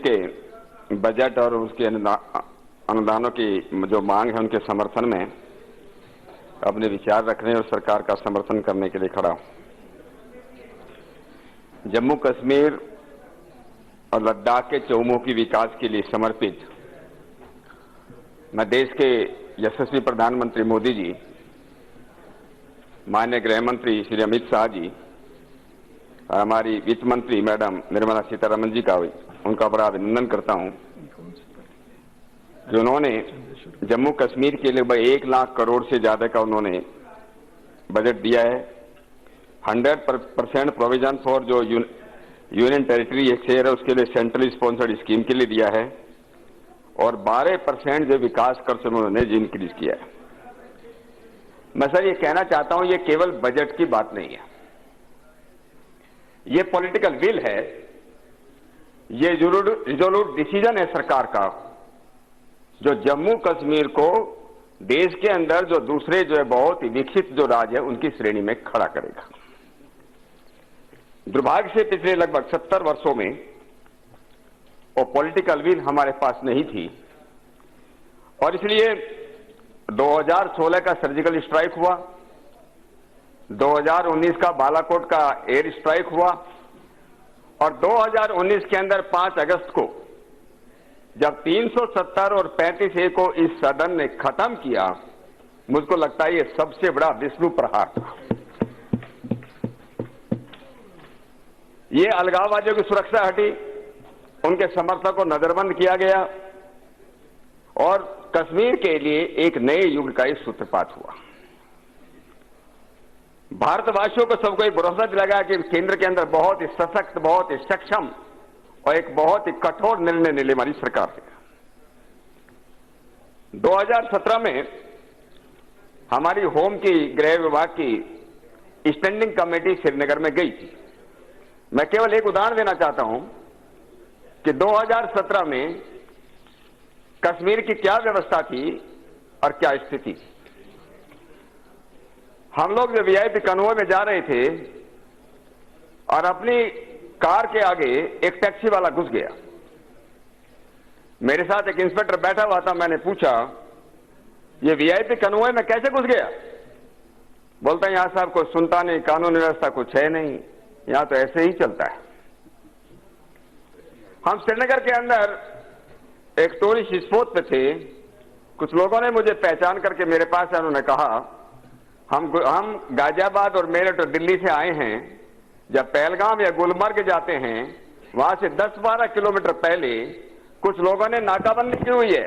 के बजट और उसके अनुदानों की जो मांग है उनके समर्थन में अपने विचार रखने और सरकार का समर्थन करने के लिए खड़ा हूं। जम्मू कश्मीर और लद्दाख के चहुमुखी विकास के लिए समर्पित मैं देश के यशस्वी प्रधानमंत्री मोदी जी, माननीय गृह मंत्री श्री अमित शाह जी और हमारी वित्त मंत्री मैडम निर्मला सीतारमण जी का उनका बड़ा अभिनंदन करता हूं जो उन्होंने जम्मू कश्मीर के लिए 1 लाख करोड़ से ज्यादा का उन्होंने बजट दिया है। 100% प्रोविजन फॉर जो यूनियन टेरिटरी शेयर है उसके लिए सेंट्रल स्पॉन्सर्ड स्कीम के लिए दिया है और 12% जो विकास कर से उन्होंने इंक्रीज किया है। मैं सर ये कहना चाहता हूं, ये केवल बजट की बात नहीं है, ये पॉलिटिकल विल है, ये रिजोल्यूट डिसीजन है सरकार का जो जम्मू कश्मीर को देश के अंदर जो दूसरे जो है बहुत ही विकसित जो राज्य है उनकी श्रेणी में खड़ा करेगा। दुर्भाग्य से पिछले लगभग 70 वर्षों में वो पॉलिटिकल विल हमारे पास नहीं थी और इसलिए 2016 का सर्जिकल स्ट्राइक हुआ, 2019 का बालाकोट का एयर स्ट्राइक हुआ और 2019 के अंदर 5 अगस्त को जब 370 और 35A को इस सदन ने खत्म किया, मुझको लगता है ये सबसे बड़ा विष्णु प्रहार था। ये अलगाववादियों की सुरक्षा हटी, उनके समर्थकों को नजरबंद किया गया और कश्मीर के लिए एक नए युग का सूत्रपात हुआ। भारतवासियों को सबको एक भरोसा दिलाया कि केंद्र के अंदर बहुत ही सशक्त, बहुत ही सक्षम और एक बहुत ही कठोर निर्णय लेने वाली सरकार है। 2017 में हमारी होम की गृह विभाग की स्टैंडिंग कमेटी श्रीनगर में गई थी। मैं केवल एक उदाहरण देना चाहता हूं कि 2017 में कश्मीर की क्या व्यवस्था थी और क्या स्थिति थी। हम लोग जो वीआईपी कन्वॉय में जा रहे थे और अपनी कार के आगे एक टैक्सी वाला घुस गया। मेरे साथ एक इंस्पेक्टर बैठा हुआ था, मैंने पूछा ये वीआईपी कन्वॉय में कैसे घुस गया? बोलता है यहां साहब कोई सुनता नहीं, कानून व्यवस्था कुछ है नहीं, यहां तो ऐसे ही चलता है। हम श्रीनगर के अंदर एक टूरिस्ट स्पॉट पे थे, कुछ लोगों ने मुझे पहचान करके मेरे पास है, उन्होंने कहा हम गाजियाबाद और मेरठ और दिल्ली से आए हैं, जब पहलगाम या गुलमर्ग जाते हैं वहां से 10-12 किलोमीटर पहले कुछ लोगों ने नाकाबंदी की हुई है,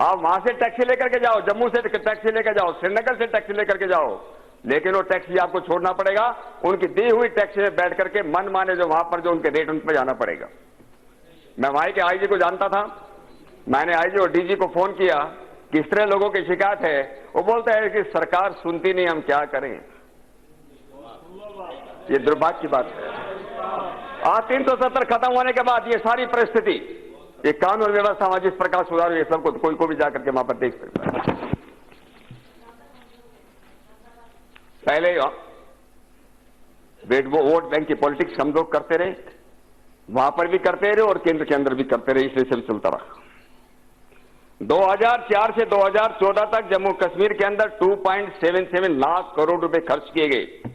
आप वहां से टैक्सी लेकर के जाओ, जम्मू से टैक्सी लेकर जाओ, श्रीनगर से टैक्सी लेकर के जाओ, लेकिन वो टैक्सी आपको छोड़ना पड़ेगा, उनकी दी हुई टैक्सी में बैठ करके मन माने जो वहां पर जो उनके रेट उन पर जाना पड़ेगा। मैं वहां के आईजी को जानता था, मैंने आईजी और डीजी को फोन किया कि इस तरह लोगों की शिकायत है, वो बोलते हैं कि सरकार सुनती नहीं, हम क्या करें। ये दुर्भाग्य की बात है। आज 370 खत्म होने के बाद ये सारी परिस्थिति, ये कानून व्यवस्था वहां जिस प्रकार सुधार हुई, सबको कोई को भी जाकर के वहां पर देख सकता है। पहले वोट बैंक की पॉलिटिक्स हम लोग करते रहे, वहां पर भी करते रहे और केंद्र के अंदर भी करते रहे, इसलिए सब चलता रहा। 2004 से 2014 तक जम्मू कश्मीर के अंदर 2.77 लाख करोड़ रुपए खर्च किए गए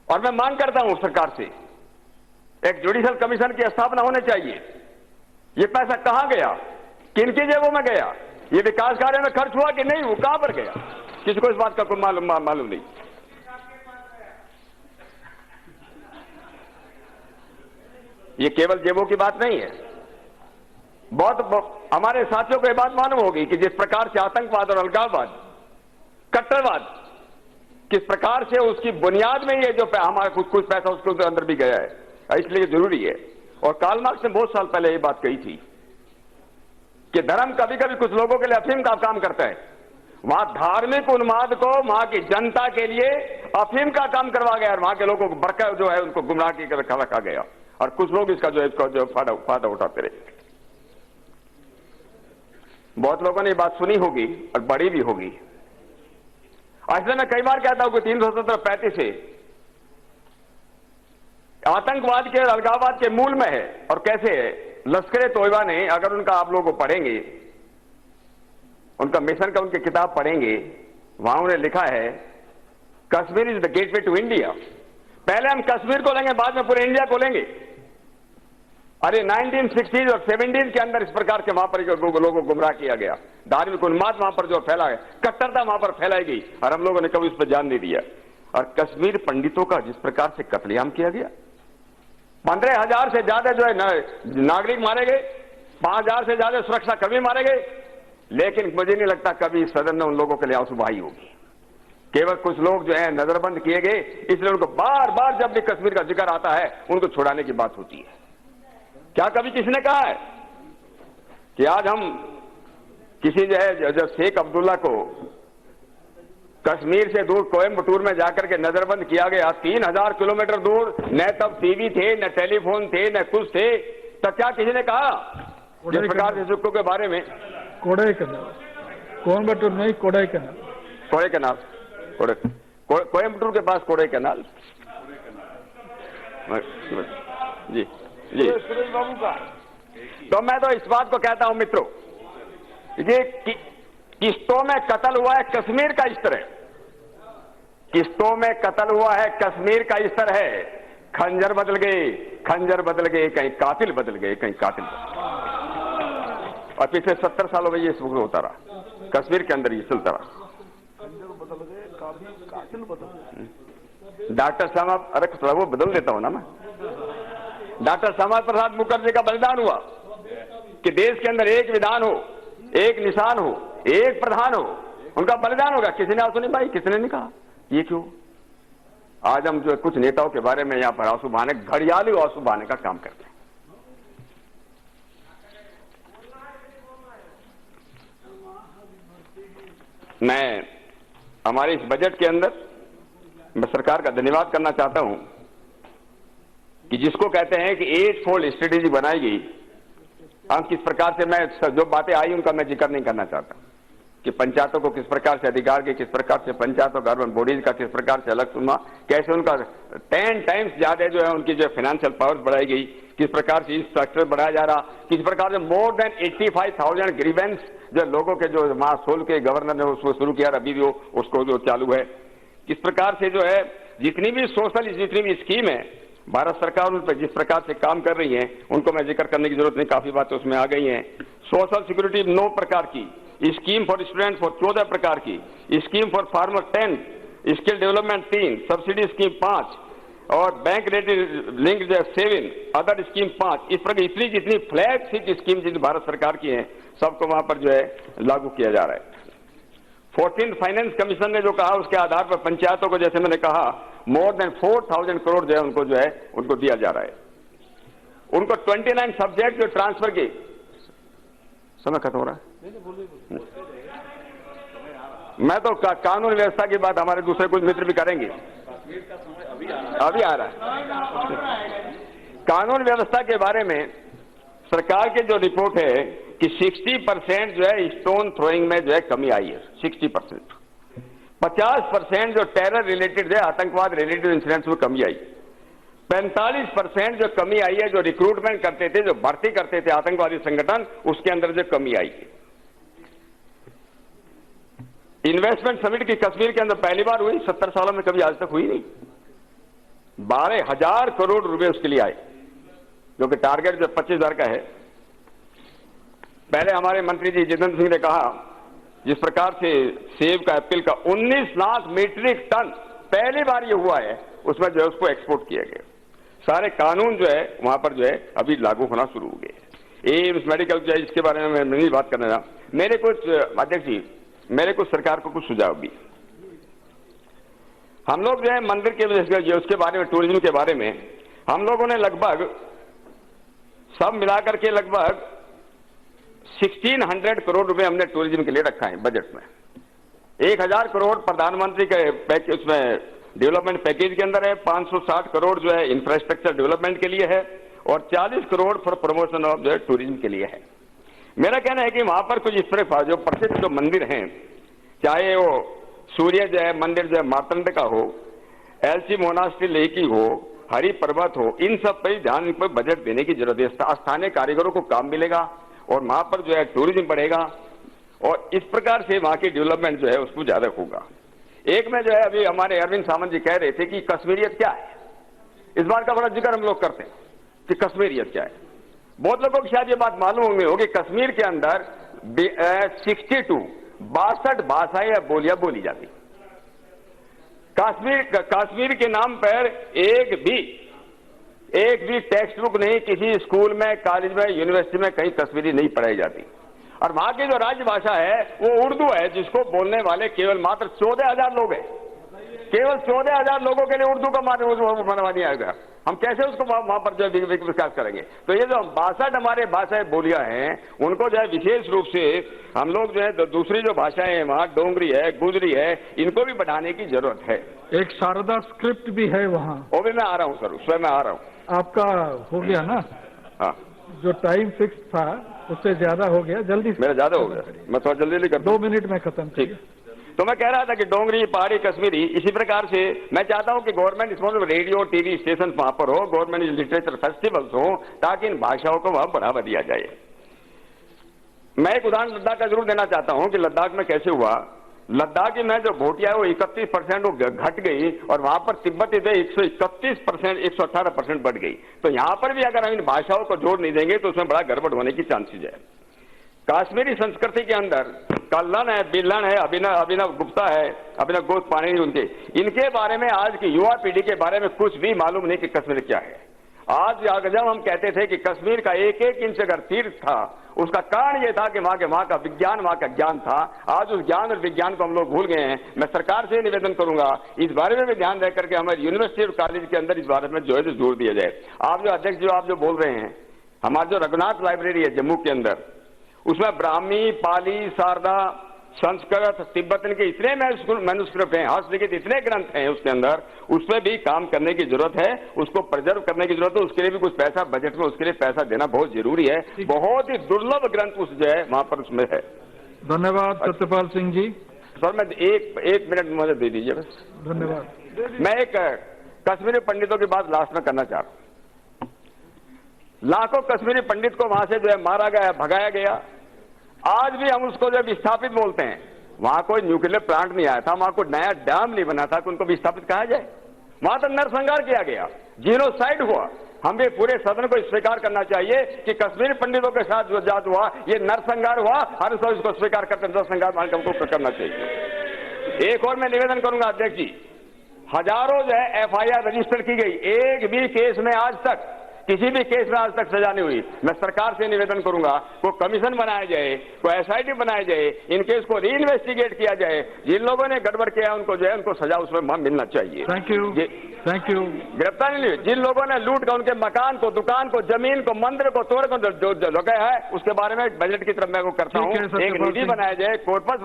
और मैं मांग करता हूं सरकार से एक जुडिशियल कमीशन की स्थापना होनी चाहिए। ये पैसा कहां गया, किनकी जेबों में गया, ये विकास कार्य में खर्च हुआ कि नहीं, वो कहां पर गया, किसी को इस बात का कोई मालूम नहीं। ये केवल जेबों की बात नहीं है, बहुत हमारे साथियों को यह बात मालूम होगी कि जिस प्रकार से आतंकवाद और अलगाववाद, कट्टरवाद, किस प्रकार से उसकी बुनियाद में ये जो हमारा कुछ पैसा उसके अंदर भी गया है, इसलिए जरूरी है। और कार्ल मार्क्स ने बहुत साल पहले ये बात कही थी कि धर्म कभी कभी कुछ लोगों के लिए अफीम का काम करता है। वहां धार्मिक उन्माद को वहां की जनता के लिए अफीम का काम करवा गया और वहां के लोगों को बरका जो है उनको गुमराह की रखा गया और कुछ लोग इसका जो फायदा उठाते रहे। बहुत लोगों ने ये बात सुनी होगी और बड़ी भी होगी। इसलिए मैं कई बार कहता हूं कि 370-35 से आतंकवाद के और अलगाववाद के मूल में है। और कैसे है लश्कर तोयबा ने, अगर उनका आप लोग पढ़ेंगे, उनका मिशन का उनकी किताब पढ़ेंगे, वहां उन्होंने लिखा है Kashmir is the gateway to India. पहले हम कश्मीर को लेंगे, बाद में पूरे इंडिया को लेंगे। अरे 1960s और 70s के अंदर इस प्रकार के वहां पर लोगों को गुमराह किया गया, धार्मिक उन्माद वहां पर जो फैला है, कट्टरता वहां पर फैलाई गई, और हम लोगों ने कभी उस पर ध्यान नहीं दिया। और कश्मीर पंडितों का जिस प्रकार से कत्लेआम किया गया, 15,000 से ज्यादा जो है नागरिक मारे गए, 5,000 से ज्यादा सुरक्षा कर्मी मारे गए, लेकिन मुझे नहीं लगता कभी सदन में उन लोगों के लिए आंसू बहाई होगी। केवल कुछ लोग जो है नजरबंद किए गए, इसलिए उनको बार बार जब भी कश्मीर का जिक्र आता है उनको छुड़ाने की बात होती है। क्या कभी किसी ने कहा है कि आज हम किसी जो है जो शेख अब्दुल्ला को कश्मीर से दूर कोयम्बटूर में जाकर के नजरबंद किया गया, 3,000 किलोमीटर दूर, न तब टीवी थे, न टेलीफोन थे, न कुछ थे, तो क्या किसी ने कहा जिस प्रकार से सिखों के बारे में? कोयम्बटूर नहीं, कोडाईकनाल, कोडाईकनाल, कोयम्बटूर के पास कोडाईकनाल। जी जी, बाबू का। तो मैं तो इस बात को कहता हूं मित्रों, ये किस्तों में कत्ल हुआ है कश्मीर का इस तरह, किस्तों में कत्ल हुआ है कश्मीर का इस तरह है। खंजर बदल गए, खंजर बदल गए, कहीं कातिल बदल गए, कहीं कातिल बदल गए। और पिछले 70 सालों में ये होता रहा, कश्मीर के अंदर ये चलता रहा। बदल गए, कातिल बदल गए। डॉक्टर साहब, अरे थोड़ा वो बदल देता हूं ना मैं। डॉक्टर श्यामा प्रसाद मुखर्जी का बलिदान हुआ कि देश के अंदर एक विधान हो, एक निशान हो, एक प्रधान हो, उनका बलिदान होगा। किसी ने आंसू नहीं भाई, किसी ने कहा ये क्यों? आज हम जो कुछ नेताओं के बारे में यहां पर आंसू बहाने, घड़ियाली आंसू बहाने का काम करते हैं। मैं हमारे इस बजट के अंदर मैं सरकार का धन्यवाद करना चाहता हूं कि जिसको कहते हैं कि 8 फोल्ड स्ट्रेटेजी बनाई गई, हम किस प्रकार से, मैं जो बातें आई उनका मैं जिक्र नहीं करना चाहता कि पंचायतों को किस प्रकार से अधिकार के, किस प्रकार से पंचायतों का, अर्बन बॉडीज का किस प्रकार से अलग सुनना, कैसे उनका 10 टाइम्स ज्यादा जो है उनकी जो फाइनेंशियल पावर्स बढ़ाई गई, किस प्रकार से स्ट्रक्चर बढ़ाया जा रहा, किस प्रकार से मोर देन 85,000 ग्रीवेंस जो लोगों के जो महासोल के गवर्नर ने उसको शुरू किया, अभी भी उसको जो चालू है, किस प्रकार से जो है जितनी भी सोशल जितनी भी स्कीम है भारत सरकार उन पर जिस प्रकार से काम कर रही है, उनको मैं जिक्र करने की जरूरत नहीं, काफी बातें उसमें आ गई हैं। सोशल सिक्योरिटी 9 प्रकार की, स्कीम फॉर स्टूडेंट फॉर 14 प्रकार की, scheme for farmer 10, skill development 3, subsidy scheme 5 और bank rate link 7, other scheme 5। इस प्रकार इतनी जितनी फ्लैगशिप स्कीम जितनी भारत सरकार की है सबको वहां पर जो है लागू किया जा रहा है। 14th फाइनेंस कमीशन ने जो कहा उसके आधार पर पंचायतों को, जैसे मैंने कहा, मोर देन 4,000 करोड़ जो है उनको जो है उनको दिया जा रहा है। उनको 29 सब्जेक्ट जो ट्रांसफर की, समय खत्म हो रहा है, मैं तो कानून व्यवस्था की बात हमारे दूसरे कुछ मित्र भी करेंगे, अभी आ रहा है। कानून व्यवस्था के बारे में सरकार के जो रिपोर्ट है कि 60% जो है स्टोन थ्रोइंग में जो है कमी आई है, 60%। 50% जो टेरर रिलेटेड है, आतंकवाद रिलेटेड इंसिडेंट्स में कमी आई। 45% जो कमी आई है जो रिक्रूटमेंट करते थे, जो भर्ती करते थे आतंकवादी संगठन, उसके अंदर जो कमी आई है। इन्वेस्टमेंट समिट की कश्मीर के अंदर पहली बार हुई, 70 सालों में कभी आज तक हुई नहीं। 12,000 करोड़ रुपए उसके लिए आए, जो कि टारगेट जो 25,000 का है। पहले हमारे मंत्री जी जितेंद्र सिंह ने कहा, जिस प्रकार से सेब का, एप्पल का 19 लाख मीट्रिक टन पहली बार ये हुआ है, उसमें जो है उसको एक्सपोर्ट किया गया। सारे कानून जो है वहां पर जो है अभी लागू होना शुरू हो गए। एम्स मेडिकल जो है इसके बारे में मैं नहीं बात करना रहा। मेरे कुछ अध्यक्ष जी, मेरे को सरकार को कुछ सुझाव भी, हम लोग जो है मंदिर के उसके बारे में, टूरिज्म के बारे में हम लोगों ने लगभग सब मिलाकर के लगभग 1600 करोड़ रुपए हमने टूरिज्म के लिए रखा है बजट में। 1,000 करोड़ प्रधानमंत्री के पैकेज में डेवलपमेंट पैकेज के अंदर है, 560 करोड़ जो है इंफ्रास्ट्रक्चर डेवलपमेंट के लिए है और 40 करोड़ फॉर प्रमोशन ऑफ जो है टूरिज्म के लिए है। मेरा कहना है कि वहां पर कुछ इस तरह जो प्रसिद्ध जो मंदिर हैं, चाहे वो सूर्य जो है मंदिर जो है मार्तंड का हो, एलसी मोनास्ट्री लेह की हो, हरी पर्वत हो, इन सब पर ध्यान पर बजट देने की जरूरत है। स्थानीय कारीगरों को काम मिलेगा और वहां पर जो है टूरिज्म बढ़ेगा और इस प्रकार से वहां की डेवलपमेंट जो है उसको ज्यादा होगा। एक में जो है अभी हमारे अरविंद सावंत जी कह रहे थे कि कश्मीरियत क्या है, इस बात का बड़ा जिक्र हम लोग करते हैं कि कश्मीरियत क्या है। बहुत लोगों को शायद ये बात मालूम नहीं होगी, कश्मीर के अंदर 62 भाषाएं या बोलियां बोली जाती। कश्मीर के नाम पर एक भी टेक्स्ट बुक नहीं, किसी स्कूल में, कॉलेज में, यूनिवर्सिटी में कहीं कश्मीरी नहीं पढ़ाई जाती। और वहां की जो राजभाषा है वो उर्दू है, जिसको बोलने वाले केवल मात्र 14,000 लोग हैं। केवल 14,000 लोगों के लिए उर्दू का मनवा नहीं आएगा, हम कैसे उसको वहां पर जो है विकास करेंगे। तो ये जो 62 हमारे भाषाएं बोलियां हैं, उनको जो है विशेष रूप से हम लोग जो है दूसरी जो भाषाएं हैं वहां डोंगरी है, गुजरी है, इनको भी बढ़ाने की जरूरत है। एक शारदा स्क्रिप्ट भी है वहाँ। वो भी मैं आ रहा हूँ सर, उसमें मैं आ रहा हूँ। आपका हो गया ना? हाँ, जो टाइम फिक्स था उससे ज्यादा हो गया, जल्दी से। मेरा ज्यादा हो गया, मैं थोड़ा जल्दी कर 2 मिनट में खत्म। ठीक। तो मैं कह रहा था कि डोंगरी, पहाड़ी, कश्मीरी, इसी प्रकार से मैं चाहता हूं कि government sponsor radio TV station वहां पर हो, गवर्नमेंट लिटरेचर फेस्टिवल्स हो, ताकि इन भाषाओं को वहां बढ़ावा दिया जाए। मैं एक उदाहरण लद्दाख का जरूर देना चाहता हूं कि लद्दाख में कैसे हुआ। लद्दाख में जो भोटिया है वो 31% वो घट गई और वहां पर तिब्बती थे 131%, 118% बढ़ गई। तो यहां पर भी अगर हम इन भाषाओं को जोड़ नहीं देंगे तो उसमें बड़ा गड़बड़ होने की चांसेज है। काश्मीरी संस्कृति के अंदर कल्लन है, बिल्लन है, अभिनव गुप्ता है, अभिनव गुप्ता पानी, इनके बारे में आज की युवा पीढ़ी के बारे में कुछ भी मालूम नहीं कि कश्मीर क्या है। आज जब हम कहते थे कि कश्मीर का एक इंच अगर तीर्थ था, उसका कारण यह था कि वहां का विज्ञान, वहां का ज्ञान था। आज उस ज्ञान और विज्ञान को हम लोग भूल गए हैं। मैं सरकार से निवेदन करूंगा इस बारे में भी ध्यान रख करके हमारे यूनिवर्सिटी और कॉलेज के अंदर इस बारे में जो है जोर दिया जाए। आप जो अध्यक्ष जो आप जो बोल रहे हैं, हमारा जो रघुनाथ लाइब्रेरी है जम्मू के अंदर, उसमें ब्राह्मी, पाली, शारदा, संस्कृत, तिब्बतन के इतने मैन्युस्क्रिप्ट हैं, हस्तलिखित इतने ग्रंथ हैं उसके अंदर, उसमें भी काम करने की जरूरत है, उसको प्रिजर्व करने की जरूरत है। उसके लिए भी कुछ पैसा बजट में उसके लिए पैसा देना बहुत जरूरी है। बहुत ही दुर्लभ ग्रंथ उस जो है वहां पर उसमें है। धन्यवाद सत्यपाल सिंह जी। सर मैं एक मिनट मुझे दे दीजिए बस। धन्यवाद। मैं एक कश्मीरी पंडितों की बात लास्ट में करना चाह रहा हूं। लाखों कश्मीरी पंडित को वहां से जो है मारा गया, भगाया गया। आज भी हम उसको जो विस्थापित बोलते हैं। वहां कोई न्यूक्लियर प्लांट नहीं आया था, वहां कोई नया डैम नहीं बना था कि उनको विस्थापित कहा जाए। वहां तो नरसंहार किया गया, जीनोसाइड हुआ। हमें पूरे सदन को स्वीकार करना चाहिए कि कश्मीरी पंडितों के साथ जो जात हुआ ये नरसंहार हुआ। हर सब इसको स्वीकार करते नरसंहार हमको करना चाहिए। एक और मैं निवेदन करूंगा अध्यक्ष जी, हजारों जो है FIR रजिस्टर की गई, एक भी केस में आज तक, किसी भी केस में आज तक सजा नहीं हुई। मैं सरकार से निवेदन करूंगा कोई कमीशन बनाया जाए, कोई SIT बनाया जाए, इन केस को री इन्वेस्टिगेट किया जाए। जिन लोगों ने गड़बड़ किया उनको जो है उनको सजा उसमें मिलना चाहिए। Thank you, thank you. गिरफ्तारी नहीं हुई। जिन लोगों ने लूट कर उनके मकान को, दुकान को, जमीन को, मंदिर को तोड़ कर जो लगाया है, उसके बारे में बजट की तरफ मैं वो करता हूँ, एक नीति बनाया जाए, कॉर्पस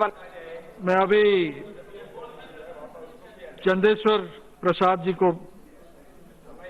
मैं अभी चंदेश्वर प्रसाद जी को